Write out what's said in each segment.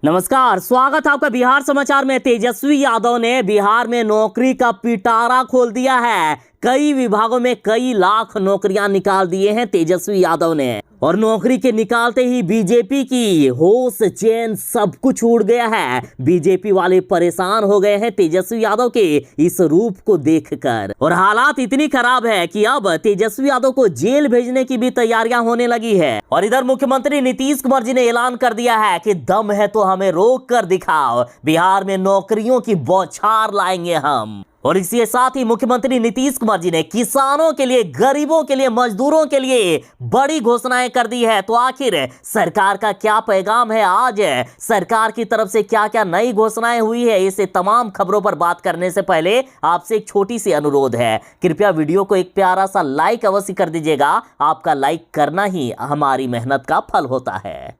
नमस्कार, स्वागत है आपका बिहार समाचार में। तेजस्वी यादव ने बिहार में नौकरी का पिटारा खोल दिया है। कई विभागों में कई लाख नौकरियां निकाल दिए हैं तेजस्वी यादव ने, और नौकरी के निकालते ही बीजेपी की होश चैन सब कुछ उड़ गया है। बीजेपी वाले परेशान हो गए हैं तेजस्वी यादव के इस रूप को देखकर, और हालात इतनी खराब है कि अब तेजस्वी यादव को जेल भेजने की भी तैयारियां होने लगी है। और इधर मुख्यमंत्री नीतीश कुमार जी ने ऐलान कर दिया है कि दम है तो हमें रोक कर दिखाओ, बिहार में नौकरियों की बौछार लाएंगे हम। और इसके साथ ही मुख्यमंत्री नीतीश कुमार जी ने किसानों के लिए, गरीबों के लिए, मजदूरों के लिए बड़ी घोषणाएं कर दी है। तो आखिर सरकार का क्या पैगाम है, आज सरकार की तरफ से क्या क्या नई घोषणाएं हुई है, इसे तमाम खबरों पर बात करने से पहले आपसे एक छोटी सी अनुरोध है, कृपया वीडियो को एक प्यारा सा लाइक अवश्य कर दीजिएगा। आपका लाइक करना ही हमारी मेहनत का फल होता है।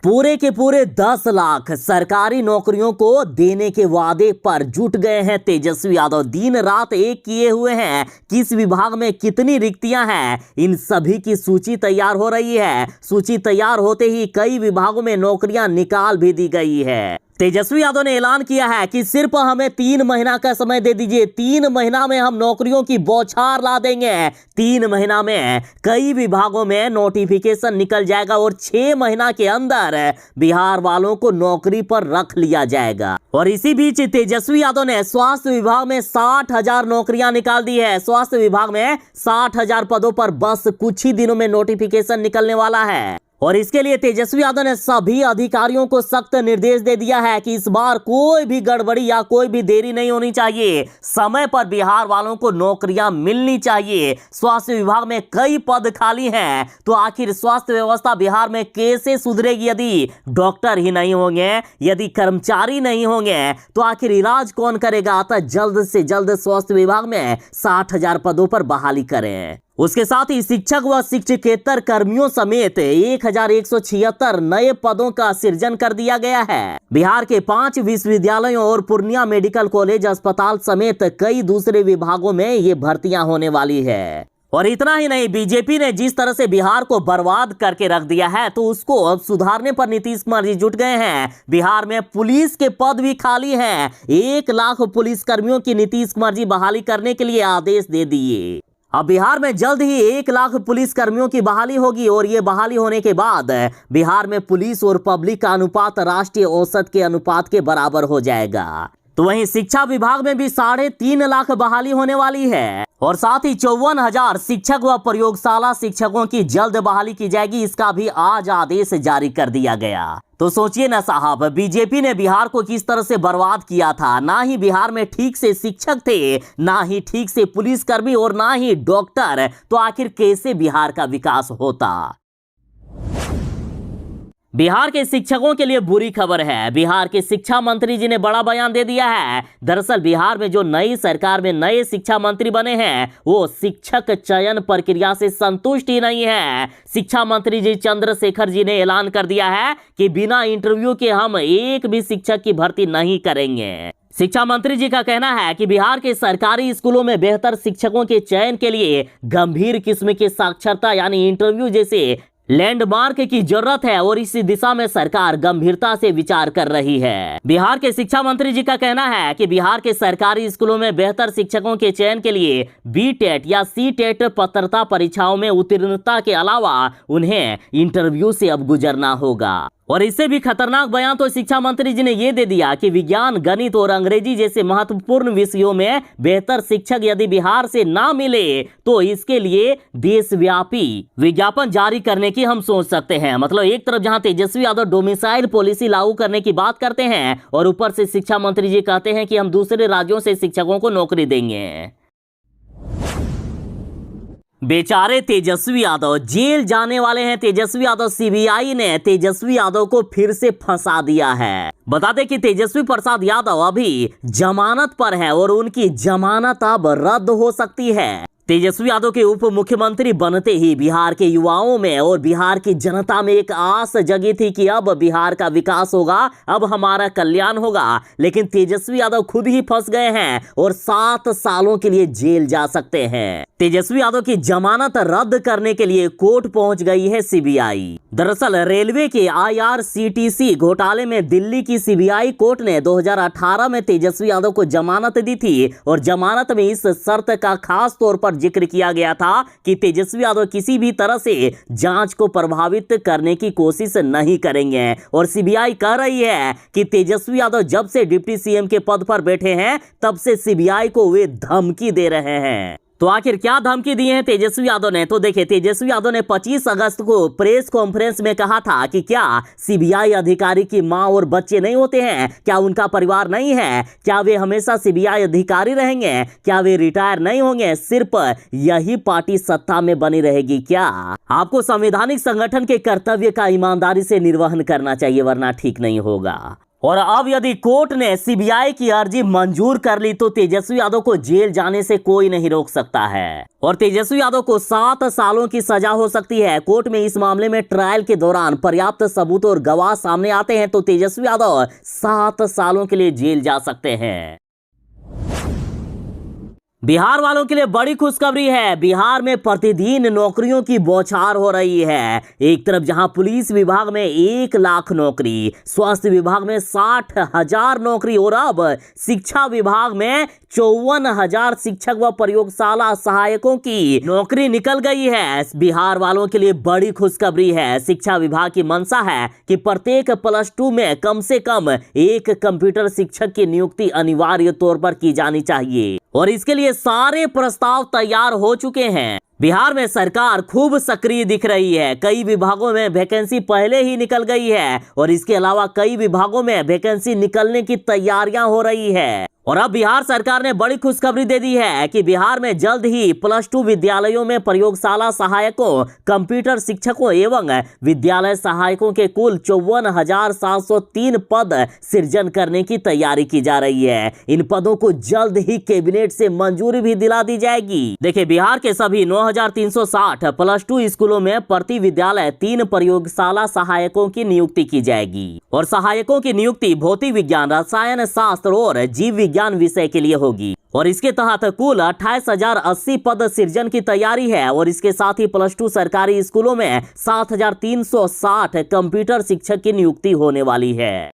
पूरे के पूरे 10 लाख सरकारी नौकरियों को देने के वादे पर जुट गए हैं तेजस्वी यादव। दिन रात एक किए हुए हैं, किस विभाग में कितनी रिक्तियां हैं, इन सभी की सूची तैयार हो रही है। सूची तैयार होते ही कई विभागों में नौकरियां निकाल भी दी गई है। तेजस्वी यादव ने ऐलान किया है कि सिर्फ हमें 3 महीना का समय दे दीजिए, 3 महीना में हम नौकरियों की बौछार ला देंगे। 3 महीना में कई विभागों में नोटिफिकेशन निकल जाएगा और 6 महीना के अंदर बिहार वालों को नौकरी पर रख लिया जाएगा। और इसी बीच तेजस्वी यादव ने स्वास्थ्य विभाग में 60,000 नौकरियां निकाल दी है। स्वास्थ्य विभाग में 60,000 पदों पर बस कुछ ही दिनों में नोटिफिकेशन निकलने वाला है। और इसके लिए तेजस्वी यादव ने सभी अधिकारियों को सख्त निर्देश दे दिया है कि इस बार कोई भी गड़बड़ी या कोई भी देरी नहीं होनी चाहिए। समय पर बिहार वालों को नौकरियां मिलनी चाहिए। स्वास्थ्य विभाग में कई पद खाली हैं, तो आखिर स्वास्थ्य व्यवस्था बिहार में कैसे सुधरेगी यदि डॉक्टर ही नहीं होंगे, यदि कर्मचारी नहीं होंगे, तो आखिर इलाज कौन करेगा। अतः जल्द से जल्द स्वास्थ्य विभाग में 60,000 पदों पर बहाली करें। उसके साथ ही शिक्षक व शिक्षकेतर कर्मियों समेत 1176 नए पदों का सृजन कर दिया गया है। बिहार के 5 विश्वविद्यालयों और पूर्णिया मेडिकल कॉलेज अस्पताल समेत कई दूसरे विभागों में ये भर्तियां होने वाली है। और इतना ही नहीं, बीजेपी ने जिस तरह से बिहार को बर्बाद करके रख दिया है, तो उसको अब सुधारने पर नीतीश कुमार जी जुट गए हैं। बिहार में पुलिस के पद भी खाली हैं। 1 लाख पुलिस कर्मियों की नीतीश कुमार जी बहाली करने के लिए आदेश दे दिए। अब बिहार में जल्द ही 1 लाख पुलिस कर्मियों की बहाली होगी, और ये बहाली होने के बाद बिहार में पुलिस और पब्लिक का अनुपात राष्ट्रीय औसत के अनुपात के बराबर हो जाएगा। तो वहीं शिक्षा विभाग में भी 3.5 लाख बहाली होने वाली है, और साथ ही 54,000 शिक्षक व प्रयोगशाला शिक्षकों की जल्द बहाली की जाएगी। इसका भी आज आदेश जारी कर दिया गया। तो सोचिए ना साहब, बीजेपी ने बिहार को किस तरह से बर्बाद किया था। ना ही बिहार में ठीक से शिक्षक थे, ना ही ठीक से पुलिसकर्मी, और ना ही डॉक्टर, तो आखिर कैसे बिहार का विकास होता। बिहार के शिक्षकों के लिए बुरी खबर है। बिहार के शिक्षा मंत्री जी ने बड़ा बयान दे दिया है। दरअसल बिहार में जो नई सरकार में नए शिक्षा मंत्री बने हैं, वो शिक्षक चयन प्रक्रिया से संतुष्ट ही नहीं है। शिक्षा मंत्री जी चंद्रशेखर जी ने ऐलान कर दिया है कि बिना इंटरव्यू के हम एक भी शिक्षक की भर्ती नहीं करेंगे। शिक्षा मंत्री जी का कहना है कि बिहार के सरकारी स्कूलों में बेहतर शिक्षकों के चयन के लिए गंभीर किस्म की साक्षरता यानी इंटरव्यू जैसे लैंडमार्क की जरूरत है, और इस दिशा में सरकार गंभीरता से विचार कर रही है। बिहार के शिक्षा मंत्री जी का कहना है कि बिहार के सरकारी स्कूलों में बेहतर शिक्षकों के चयन के लिए बीटेट या सीटेट पात्रता परीक्षाओं में उत्तीर्णता के अलावा उन्हें इंटरव्यू से अब गुजरना होगा। और इससे भी खतरनाक बयान तो शिक्षा मंत्री जी ने यह दे दिया कि विज्ञान, गणित और अंग्रेजी जैसे महत्वपूर्ण विषयों में बेहतर शिक्षक यदि बिहार से ना मिले, तो इसके लिए देशव्यापी विज्ञापन जारी करने की हम सोच सकते हैं। मतलब एक तरफ जहां तेजस्वी यादव डोमिसाइल पॉलिसी लागू करने की बात करते हैं, और ऊपर से शिक्षा मंत्री जी कहते हैं कि हम दूसरे राज्यों से शिक्षकों को नौकरी देंगे। बेचारे तेजस्वी यादव जेल जाने वाले हैं। तेजस्वी यादव, सीबीआई ने तेजस्वी यादव को फिर से फंसा दिया है। बता दें कि तेजस्वी प्रसाद यादव अभी जमानत पर है, और उनकी जमानत अब रद्द हो सकती है। तेजस्वी यादव के उप मुख्यमंत्री बनते ही बिहार के युवाओं में और बिहार की जनता में एक आस जगी थी कि अब बिहार का विकास होगा, अब हमारा कल्याण होगा। लेकिन तेजस्वी यादव खुद ही फंस गए हैं और 7 सालों के लिए जेल जा सकते हैं। तेजस्वी यादव की जमानत रद्द करने के लिए कोर्ट पहुंच गई है सीबीआई। दरअसल रेलवे के IRCTC घोटाले में दिल्ली की सीबीआई कोर्ट ने 2018 में तेजस्वी यादव को जमानत दी थी और जमानत में इस शर्त का खास तौर पर जिक्र किया गया था कि तेजस्वी यादव किसी भी तरह से जांच को प्रभावित करने की कोशिश नहीं करेंगे। और सीबीआई कह रही है कि तेजस्वी यादव जब से डिप्टी सीएम के पद पर बैठे हैं तब से सीबीआई को वे धमकी दे रहे हैं। तो आखिर क्या धमकी दी है तेजस्वी यादव ने? तो देखिए, तेजस्वी यादव ने 25 अगस्त को प्रेस कॉन्फ्रेंस में कहा था कि क्या सीबीआई अधिकारी की मां और बच्चे नहीं होते हैं? क्या उनका परिवार नहीं है? क्या वे हमेशा सीबीआई अधिकारी रहेंगे? क्या वे रिटायर नहीं होंगे? सिर्फ यही पार्टी सत्ता में बनी रहेगी क्या? आपको संवैधानिक संगठन के कर्तव्य का ईमानदारी से निर्वहन करना चाहिए, वरना ठीक नहीं होगा। और अब यदि कोर्ट ने सीबीआई की अर्जी मंजूर कर ली तो तेजस्वी यादव को जेल जाने से कोई नहीं रोक सकता है और तेजस्वी यादव को 7 सालों की सजा हो सकती है। कोर्ट में इस मामले में ट्रायल के दौरान पर्याप्त सबूत और गवाह सामने आते हैं तो तेजस्वी यादव 7 सालों के लिए जेल जा सकते हैं। बिहार वालों के लिए बड़ी खुशखबरी है। बिहार में प्रतिदिन नौकरियों की बौछार हो रही है। एक तरफ जहां पुलिस विभाग में 1 लाख नौकरी, स्वास्थ्य विभाग में 60,000 नौकरी और अब शिक्षा विभाग में 54,000 शिक्षक व प्रयोगशाला सहायकों की नौकरी निकल गई है। बिहार वालों के लिए बड़ी खुशखबरी है। शिक्षा विभाग की मंशा है कि प्रत्येक +2 में कम से कम 1 कंप्यूटर शिक्षक की नियुक्ति अनिवार्य तौर पर की जानी चाहिए और इसके लिए सारे प्रस्ताव तैयार हो चुके हैं। बिहार में सरकार खूब सक्रिय दिख रही है। कई विभागों में वैकेंसी पहले ही निकल गई है और इसके अलावा कई विभागों में वैकेंसी निकलने की तैयारियां हो रही है। और अब बिहार सरकार ने बड़ी खुशखबरी दे दी है कि बिहार में जल्द ही +2 विद्यालयों में प्रयोगशाला सहायकों, कंप्यूटर शिक्षकों एवं विद्यालय सहायकों के कुल 54,703 पद सृजन करने की तैयारी की जा रही है। इन पदों को जल्द ही कैबिनेट से मंजूरी भी दिला दी जाएगी। देखिए, बिहार के सभी 9,360 +2 स्कूलों में प्रति विद्यालय 3 प्रयोगशाला सहायकों की नियुक्ति की जाएगी और सहायकों की नियुक्ति भौतिक विज्ञान, रसायन शास्त्र और जीव विज्ञान विषय के लिए होगी और इसके तहत कुल 28,080 पद सृजन की तैयारी है और इसके साथ ही +2 सरकारी स्कूलों में 7,360 कंप्यूटर शिक्षक की नियुक्ति होने वाली है।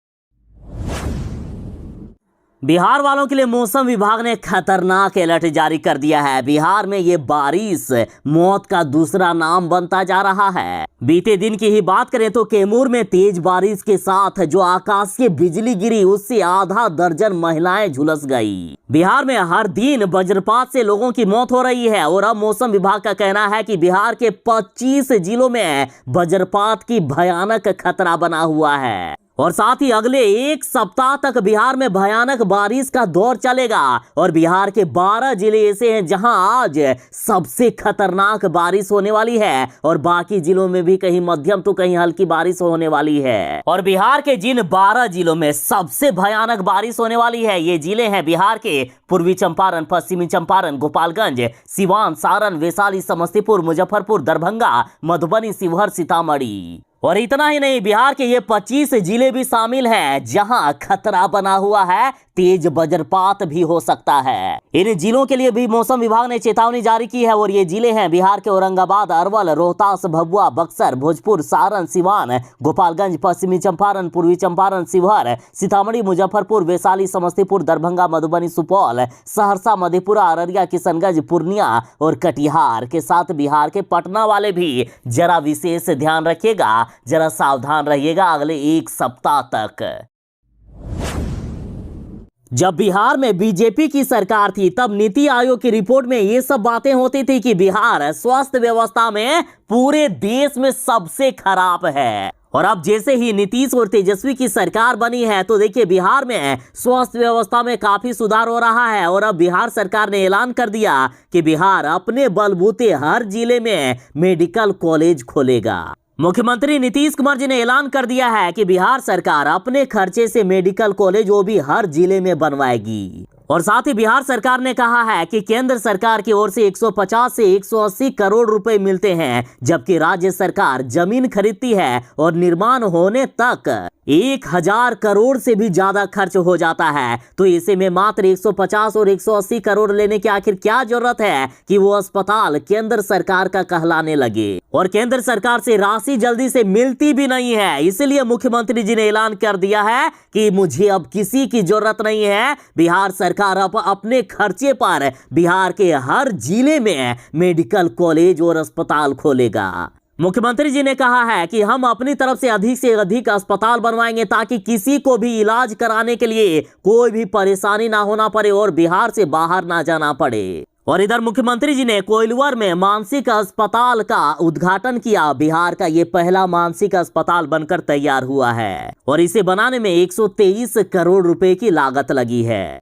बिहार वालों के लिए मौसम विभाग ने खतरनाक अलर्ट जारी कर दिया है। बिहार में ये बारिश मौत का दूसरा नाम बनता जा रहा है। बीते दिन की ही बात करें तो कैमूर में तेज बारिश के साथ जो आकाशीय बिजली गिरी उससे आधा दर्जन महिलाएं झुलस गई। बिहार में हर दिन वज्रपात से लोगों की मौत हो रही है और अब मौसम विभाग का कहना है कि बिहार के 25 जिलों में वज्रपात की भयानक खतरा बना हुआ है और साथ ही अगले 1 सप्ताह तक बिहार में भयानक बारिश का दौर चलेगा और बिहार के 12 जिले ऐसे हैं जहां आज सबसे खतरनाक बारिश होने वाली है और बाकी जिलों में भी कहीं मध्यम तो कहीं हल्की बारिश होने वाली है। और बिहार के जिन 12 जिलों में सबसे भयानक बारिश होने वाली है ये जिले हैं बिहार के पूर्वी चंपारण, पश्चिमी चंपारण, गोपालगंज, सिवान, सारण, वैशाली, समस्तीपुर, मुजफ्फरपुर, दरभंगा, मधुबनी, शिवहर, सीतामढ़ी। और इतना ही नहीं, बिहार के ये 25 जिले भी शामिल हैं जहां खतरा बना हुआ है, तेज वज्रपात भी हो सकता है। इन जिलों के लिए भी मौसम विभाग ने चेतावनी जारी की है और ये जिले हैं बिहार के औरंगाबाद, अरवल, रोहतास, भभुआ, बक्सर, भोजपुर, सारण, सिवान, गोपालगंज, पश्चिमी चंपारण, पूर्वी चंपारण, शिवहर, सीतामढ़ी, मुजफ्फरपुर, वैशाली, समस्तीपुर, दरभंगा, मधुबनी, सुपौल, सहरसा, मधेपुरा, अररिया, किशनगंज, पूर्णिया और कटिहार के साथ बिहार के पटना वाले भी जरा विशेष ध्यान रखिएगा, जरा सावधान रहिएगा अगले 1 सप्ताह तक। जब बिहार में बीजेपी की सरकार थी तब नीति आयोग की रिपोर्ट में ये सब बातें होती थी कि बिहार स्वास्थ्य व्यवस्था में पूरे देश में सबसे खराब है। और अब जैसे ही नीतीश और तेजस्वी की सरकार बनी है तो देखिए बिहार में स्वास्थ्य व्यवस्था में काफी सुधार हो रहा है और अब बिहार सरकार ने ऐलान कर दिया कि बिहार अपने बलबूते हर जिले में मेडिकल कॉलेज खोलेगा। मुख्यमंत्री नीतीश कुमार जी ने ऐलान कर दिया है कि बिहार सरकार अपने खर्चे से मेडिकल कॉलेज वो भी हर जिले में बनवाएगी। और साथ ही बिहार सरकार ने कहा है कि केंद्र सरकार की ओर से 150 से 180 करोड़ रुपए मिलते हैं, जबकि राज्य सरकार जमीन खरीदती है और निर्माण होने तक 1000 करोड़ से भी ज्यादा खर्च हो जाता है। तो ऐसे में मात्र 150 और 180 करोड़ लेने की आखिर क्या जरूरत है कि वो अस्पताल केंद्र सरकार का कहलाने लगे। और केंद्र सरकार से राशि जल्दी से मिलती भी नहीं है, इसलिए मुख्यमंत्री जी ने ऐलान कर दिया है कि मुझे अब किसी की जरूरत नहीं है। बिहार सरकार अब अपने खर्चे पर बिहार के हर जिले में मेडिकल कॉलेज और अस्पताल खोलेगा। मुख्यमंत्री जी ने कहा है कि हम अपनी तरफ से अधिक अस्पताल बनवाएंगे ताकि किसी को भी इलाज कराने के लिए कोई भी परेशानी ना होना पड़े और बिहार से बाहर ना जाना पड़े। और इधर मुख्यमंत्री जी ने कोइलवर में मानसिक अस्पताल का उद्घाटन किया। बिहार का ये पहला मानसिक अस्पताल बनकर तैयार हुआ है और इसे बनाने में 123 करोड़ रुपए की लागत लगी है।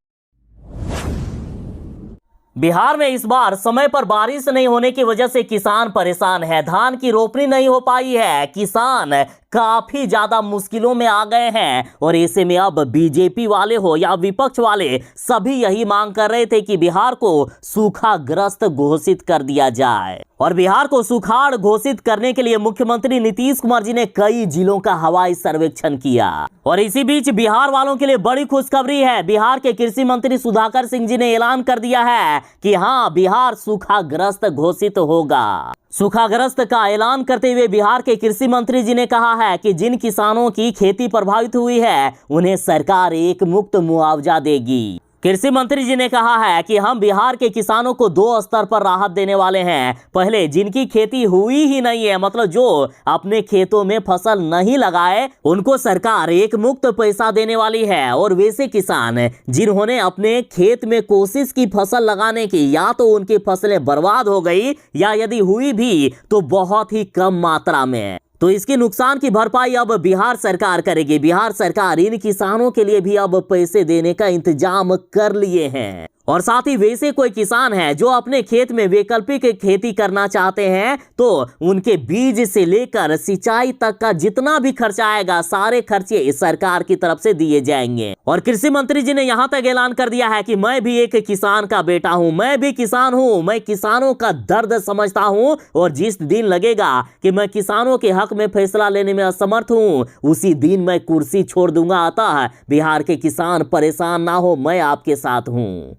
बिहार में इस बार समय पर बारिश नहीं होने की वजह से किसान परेशान है। धान की रोपनी नहीं हो पाई है, किसान काफी ज्यादा मुश्किलों में आ गए हैं। और ऐसे में अब बीजेपी वाले हो या विपक्ष वाले सभी यही मांग कर रहे थे कि बिहार को सूखाग्रस्त घोषित कर दिया जाए। और बिहार को सुखाड़ घोषित करने के लिए मुख्यमंत्री नीतीश कुमार जी ने कई जिलों का हवाई सर्वेक्षण किया। और इसी बीच बिहार वालों के लिए बड़ी खुशखबरी है। बिहार के कृषि मंत्री सुधाकर सिंह जी ने ऐलान कर दिया है कि हाँ, बिहार सूखाग्रस्त घोषित होगा। सूखाग्रस्त का ऐलान करते हुए बिहार के कृषि मंत्री जी ने कहा है कि जिन किसानों की खेती प्रभावित हुई है उन्हें सरकार एक मुक्त मुआवजा देगी। कृषि मंत्री जी ने कहा है कि हम बिहार के किसानों को 2 स्तर पर राहत देने वाले हैं। पहले, जिनकी खेती हुई ही नहीं है, मतलब जो अपने खेतों में फसल नहीं लगाए, उनको सरकार एक मुक्त पैसा देने वाली है। और वैसे किसान जिन्होंने अपने खेत में कोशिश की फसल लगाने की, या तो उनकी फसलें बर्बाद हो गई या यदि हुई भी तो बहुत ही कम मात्रा में, तो इसके नुकसान की भरपाई अब बिहार सरकार करेगी। बिहार सरकार इन किसानों के लिए भी अब पैसे देने का इंतजाम कर लिए हैं। और साथ ही वैसे कोई किसान है जो अपने खेत में वैकल्पिक खेती करना चाहते हैं, तो उनके बीज से लेकर सिंचाई तक का जितना भी खर्चा आएगा, सारे खर्चे सरकार की तरफ से दिए जाएंगे। और कृषि मंत्री जी ने यहां तक ऐलान कर दिया है कि मैं भी एक किसान का बेटा हूं, मैं भी किसान हूं, मैं किसानों का दर्द समझता हूं। और जिस दिन लगेगा कि मैं किसानों के हक में फैसला लेने में असमर्थ हूं, उसी दिन मैं कुर्सी छोड़ दूंगा। अतः बिहार के किसान परेशान ना हो, मैं आपके साथ हूं।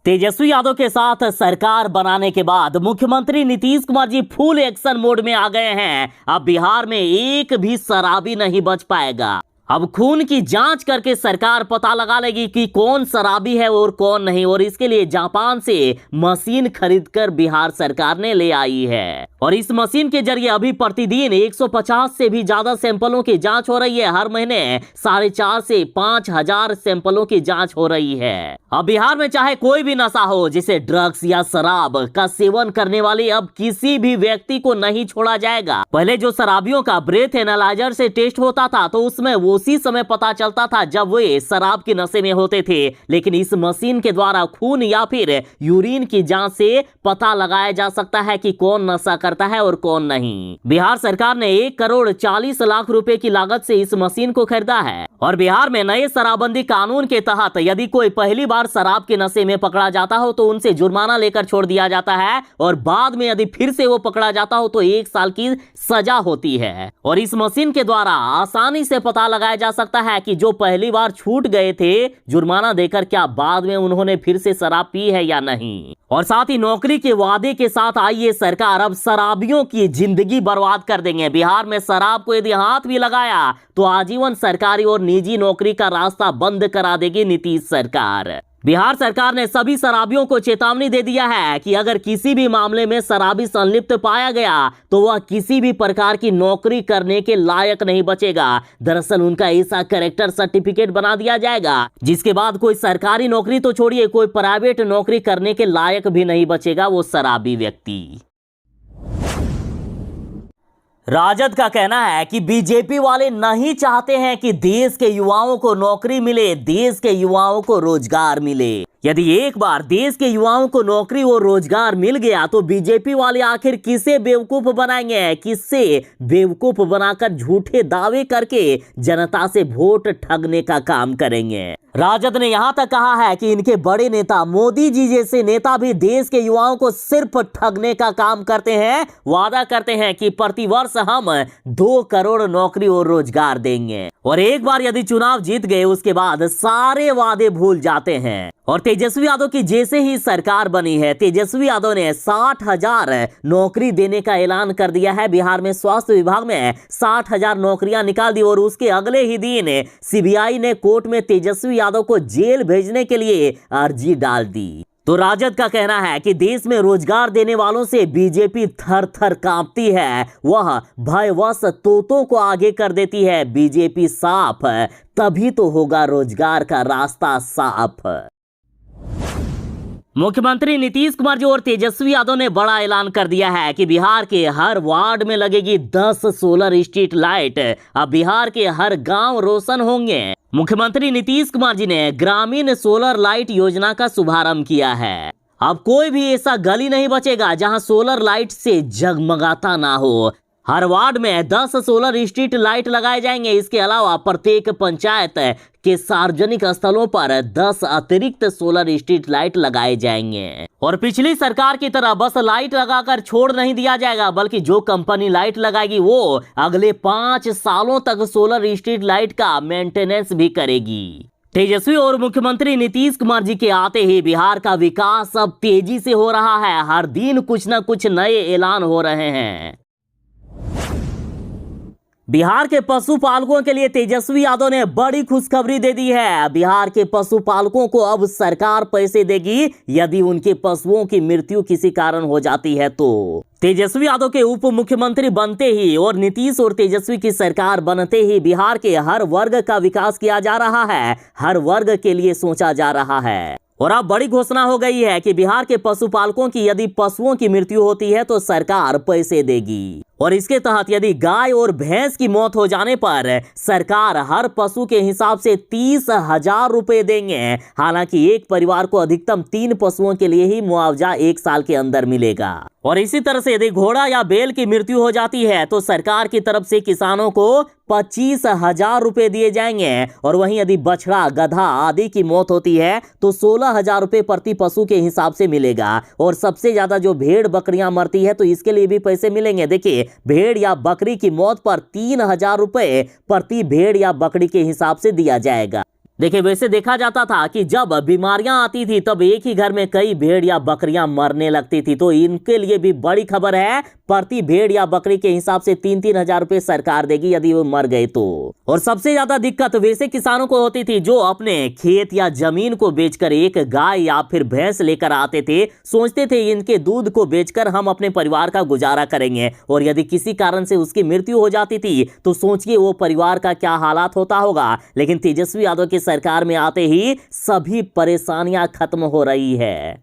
तेजस्वी यादव के साथ सरकार बनाने के बाद मुख्यमंत्री Nitish Kumar ji full action mode में आ गए हैं। अब बिहार में एक भी शराबी नहीं बच पाएगा। अब खून की जांच करके सरकार पता लगा लेगी कि कौन शराबी है और कौन नहीं। और इसके लिए जापान से मशीन खरीदकर बिहार सरकार ने ले आई है। और इस मशीन के जरिए अभी प्रतिदिन 150 से भी ज्यादा सैंपलों की जांच हो रही है। हर महीने 4.5 से 5,000 सैंपलों की जांच हो रही है। अब बिहार में चाहे कोई भी नशा हो, जैसे ड्रग्स या शराब का सेवन करने वाले, अब किसी भी व्यक्ति को नहीं छोड़ा जाएगा। पहले जो शराबियों का ब्रेथ एनालाइजर से टेस्ट होता था तो उसमें उसी समय पता चलता था जब वे शराब के नशे में होते थे। लेकिन इस मशीन के द्वारा खून या फिर यूरिन की जांच से पता लगाया जा सकता है कि कौन नशा करता है और कौन नहीं। बिहार सरकार ने 1 करोड़ 40 लाख रुपए की लागत से इस मशीन को खरीदा है। और बिहार में नए शराबबंदी कानून के तहत यदि कोई पहली बार शराब के नशे में पकड़ा जाता हो तो उनसे जुर्माना लेकर छोड़ दिया जाता है। और बाद में यदि फिर से वो पकड़ा जाता हो तो 1 साल की सजा होती है। और इस मशीन के द्वारा आसानी से पता लगाया जा सकता है कि जो पहली बार छूट गए थे जुर्माना देकर, क्या बाद में उन्होंने फिर से शराब पी है या नहीं। और साथ ही नौकरी के वादे के साथ आई ये सरकार अब शराबियों की जिंदगी बर्बाद कर देंगे। बिहार में शराब को यदि हाथ भी लगाया तो आजीवन सरकारी और निजी नौकरी का रास्ता बंद करा देगी नीतीश सरकार। बिहार सरकार ने सभी शराबियों को चेतावनी दे दिया है कि अगर किसी भी मामले में शराबी संलिप्त पाया गया तो वह किसी भी प्रकार की नौकरी करने के लायक नहीं बचेगा। दरअसल उनका ऐसा कैरेक्टर सर्टिफिकेट बना दिया जाएगा जिसके बाद कोई सरकारी नौकरी तो छोड़िए, कोई प्राइवेट नौकरी करने के लायक भी नहीं बचेगा वो शराबी व्यक्ति। राजद का कहना है कि बीजेपी वाले नहीं चाहते हैं कि देश के युवाओं को नौकरी मिले, देश के युवाओं को रोजगार मिले। यदि एक बार देश के युवाओं को नौकरी और रोजगार मिल गया तो बीजेपी वाले आखिर किसे बेवकूफ बनाएंगे, किससे बेवकूफ बनाकर झूठे दावे करके जनता से वोट ठगने का काम करेंगे। राजद ने यहां तक कहा है कि इनके बड़े नेता मोदी जी जैसे नेता भी देश के युवाओं को सिर्फ ठगने का काम करते हैं। वादा करते हैं कि प्रतिवर्ष हम 2 करोड़ नौकरी और रोजगार देंगे और एक बार यदि चुनाव जीत गए उसके बाद सारे वादे भूल जाते हैं। और तेजस्वी यादव की जैसे ही सरकार बनी है, तेजस्वी यादव ने 60,000 नौकरी देने का ऐलान कर दिया है। बिहार में स्वास्थ्य विभाग में 60,000 नौकरियां निकाल दी और उसके अगले ही दिन सीबीआई ने कोर्ट में तेजस्वी यादव को जेल भेजने के लिए अर्जी डाल दी। तो राजद का कहना है कि देश में रोजगार देने वालों से बीजेपी थर थर कांपती है, वह भयवश तोतों को आगे कर देती है। बीजेपी साफ तभी तो होगा रोजगार का रास्ता साफ। मुख्यमंत्री नीतीश कुमार जी और तेजस्वी यादव ने बड़ा ऐलान कर दिया है कि बिहार के हर वार्ड में लगेगी 10 सोलर स्ट्रीट लाइट। अब बिहार के हर गांव रोशन होंगे। मुख्यमंत्री नीतीश कुमार जी ने ग्रामीण सोलर लाइट योजना का शुभारंभ किया है। अब कोई भी ऐसा गली नहीं बचेगा जहां सोलर लाइट से जगमगाता ना हो। हर वार्ड में 10 सोलर स्ट्रीट लाइट लगाए जाएंगे। इसके अलावा प्रत्येक पंचायत के सार्वजनिक स्थलों पर 10 अतिरिक्त सोलर स्ट्रीट लाइट लगाए जाएंगे। और पिछली सरकार की तरह बस लाइट लगाकर छोड़ नहीं दिया जाएगा, बल्कि जो कंपनी लाइट लगाएगी वो अगले 5 सालों तक सोलर स्ट्रीट लाइट का मेंटेनेंस भी करेगी। तेजस्वी और मुख्यमंत्री नीतीश कुमार जी के आते ही बिहार का विकास अब तेजी से हो रहा है। हर दिन कुछ न कुछ नए ऐलान हो रहे हैं। बिहार के पशुपालकों के लिए तेजस्वी यादव ने बड़ी खुशखबरी दे दी है। बिहार के पशुपालकों को अब सरकार पैसे देगी यदि उनके पशुओं की मृत्यु किसी कारण हो जाती है तो। तेजस्वी यादव के उप मुख्यमंत्री बनते ही और नीतीश और तेजस्वी की सरकार बनते ही बिहार के हर वर्ग का विकास किया जा रहा है, हर वर्ग के लिए सोचा जा रहा है। और अब बड़ी घोषणा हो गई है कि बिहार के पशुपालकों की यदि पशुओं की मृत्यु होती है तो सरकार पैसे देगी। और इसके तहत यदि गाय और भैंस की मौत हो जाने पर सरकार हर पशु के हिसाब से 30,000 रुपए देंगे। हालांकि एक परिवार को अधिकतम 3 पशुओं के लिए ही मुआवजा 1 साल के अंदर मिलेगा। और इसी तरह से यदि घोड़ा या बैल की मृत्यु हो जाती है तो सरकार की तरफ से किसानों को 25,000 रुपए दिए जाएंगे। और वहीं यदि बछड़ा, गधा आदि की मौत होती है तो 16,000 रुपए प्रति पशु के हिसाब से मिलेगा। और सबसे ज्यादा जो भेड़ बकरियां मरती है तो इसके लिए भी पैसे मिलेंगे। देखिए, भेड़ या बकरी की मौत पर 3,000 रुपए प्रति भेड़ या बकरी के हिसाब से दिया जाएगा। देखिए, वैसे देखा जाता था कि जब बीमारियां आती थी तब एक ही घर में कई भेड़ या बकरियां मरने लगती थी। तो इनके लिए भी बड़ी खबर है, प्रति भेड़ या बकरी के हिसाब से 3-3 हजार रुपए सरकार देगी यदि वो मर गए तो। और सबसे ज्यादा दिक्कत वैसे किसानों को होती थी जो अपने खेत या जमीन को बेचकर एक गाय या फिर भैंस लेकर आते थे। सोचते थे इनके दूध को बेचकर हम अपने परिवार का गुजारा करेंगे। और यदि किसी कारण से उसकी मृत्यु हो जाती थी तो सोचिए वो परिवार का क्या हालात होता होगा। लेकिन तेजस्वी यादव की सरकार में आते ही सभी परेशानियां खत्म हो रही है।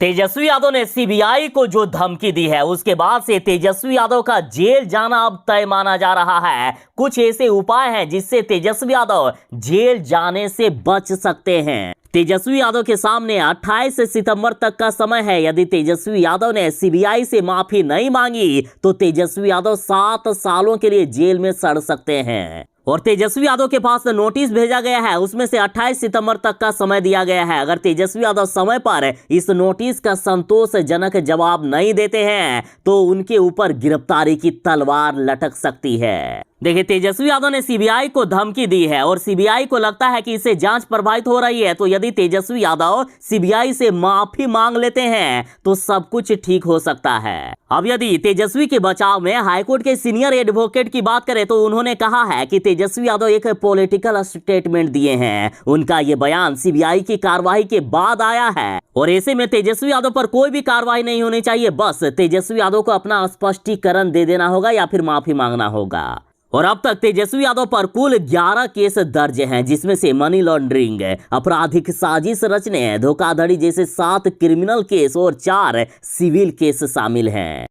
तेजस्वी यादव ने सीबीआई को जो धमकी दी है उसके बाद से तेजस्वी यादव का जेल जाना अब तय माना जा रहा है। कुछ ऐसे उपाय हैं जिससे तेजस्वी यादव जेल जाने से बच सकते हैं। तेजस्वी यादव के सामने 28 सितंबर तक का समय है। यदि तेजस्वी यादव ने सीबीआई से माफी नहीं मांगी तो तेजस्वी यादव 7 सालों के लिए जेल में सड़ सकते हैं। और तेजस्वी यादव के पास नोटिस भेजा गया है, उसमें से 28 सितंबर तक का समय दिया गया है। अगर तेजस्वी यादव समय पर इस नोटिस का संतोषजनक जवाब नहीं देते हैं तो उनके ऊपर गिरफ्तारी की तलवार लटक सकती है। देखिए, तेजस्वी यादव ने सीबीआई को धमकी दी है और सीबीआई को लगता है कि इससे जांच प्रभावित हो रही है। तो यदि तेजस्वी यादव सीबीआई से माफी मांग लेते हैं तो सब कुछ ठीक हो सकता है। अब यदि तेजस्वी के बचाव में हाईकोर्ट के सीनियर एडवोकेट की बात करें तो उन्होंने कहा है कि तेजस्वी यादव एक पॉलिटिकल स्टेटमेंट दिए हैं। उनका ये बयान सीबीआई की कार्रवाई के बाद आया है और ऐसे में तेजस्वी यादव पर कोई भी कार्रवाई नहीं होनी चाहिए। बस तेजस्वी यादव को अपना स्पष्टीकरण दे देना होगा या फिर माफी मांगना होगा। और अब तक तेजस्वी यादव पर कुल 11 केस दर्ज हैं, जिसमें से मनी लॉन्ड्रिंग, आपराधिक साजिश रचने, धोखाधड़ी जैसे 7 क्रिमिनल केस और 4 सिविल केस शामिल हैं।